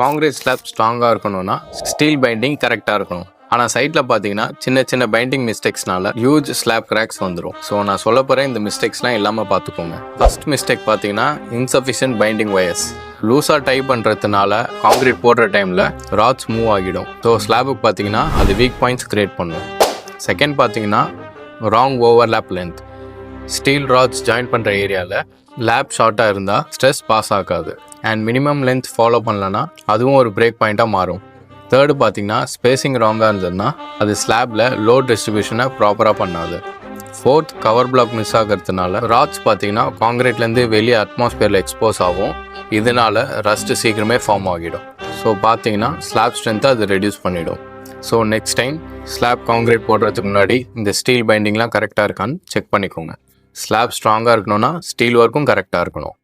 Concrete slab ஸ்ட்ராங்காக இருக்கணும்னா steel binding கரெக்டாக இருக்கணும். ஆனால் சைட்டில் பார்த்தீங்கன்னா சின்ன சின்ன பைண்டிங் மிஸ்டேக்ஸ்னால ஹியூஜ் ஸ்லாப் கிராக்ஸ் வந்துடும். ஸோ நான் சொல்ல போகிறேன், இந்த மிஸ்டேக்ஸ்லாம் இல்லாமல் பார்த்துக்கோங்க. ஃபர்ஸ்ட் மிஸ்டேக் பார்த்தீங்கன்னா இன்சஃபிஷியன்ட் பைண்டிங் வயர்ஸ். லூஸாக டைப் பண்ணுறதுனால காங்கிரீட் போடுற டைமில் ராட்ஸ் மூவ் ஆகிடும். ஸோ ஸ்லாபுக்கு பார்த்தீங்கன்னா அது வீக் பாயிண்ட்ஸ் கிரியேட் பண்ணும். செகண்ட் பார்த்தீங்கன்னா wrong overlap length. Steel rods join பண்ணுற ஏரியாவில் லேப் ஷார்ட்டாக இருந்தால் ஸ்ட்ரெஸ் பாஸ் ஆகாது. அண்ட் மினிமம் லென்த் ஃபாலோ பண்ணலன்னா அதுவும் ஒரு பிரேக் பாயிண்ட்டாக மாறும். தேர்டு பார்த்தீங்கன்னா ஸ்பேசிங் ராங்காக இருந்ததுன்னா அது ஸ்லாபில் லோட் டிஸ்ட்ரிபியூஷனை ப்ராப்பராக பண்ணாது. ஃபோர்த், கவர் பிளாக் மிஸ் ஆகிறதுனால ராட்ஸ் பார்த்தீங்கன்னா காங்கிரீட்லேருந்து வெளியே அட்மாஸ்பியரில் எக்ஸ்போஸ் ஆகும். இதனால ரஸ்ட் சீக்கிரமே ஃபார்ம் ஆகிடும். ஸோ பார்த்தீங்கன்னா ஸ்லாப் ஸ்ட்ரென்த்தை அது ரெடியூஸ் பண்ணிடும். So next time slab concrete போடுறதுக்கு முன்னாடி இந்த ஸ்டீல் பைண்டிங்லாம் கரெக்டாக இருக்கான்னு செக் பண்ணிக்கோங்க. ஸ்லாப் ஸ்ட்ராங்காக இருக்கணும்னா ஸ்டீல் ஒர்க்கும் கரெக்டாக இருக்கணும்.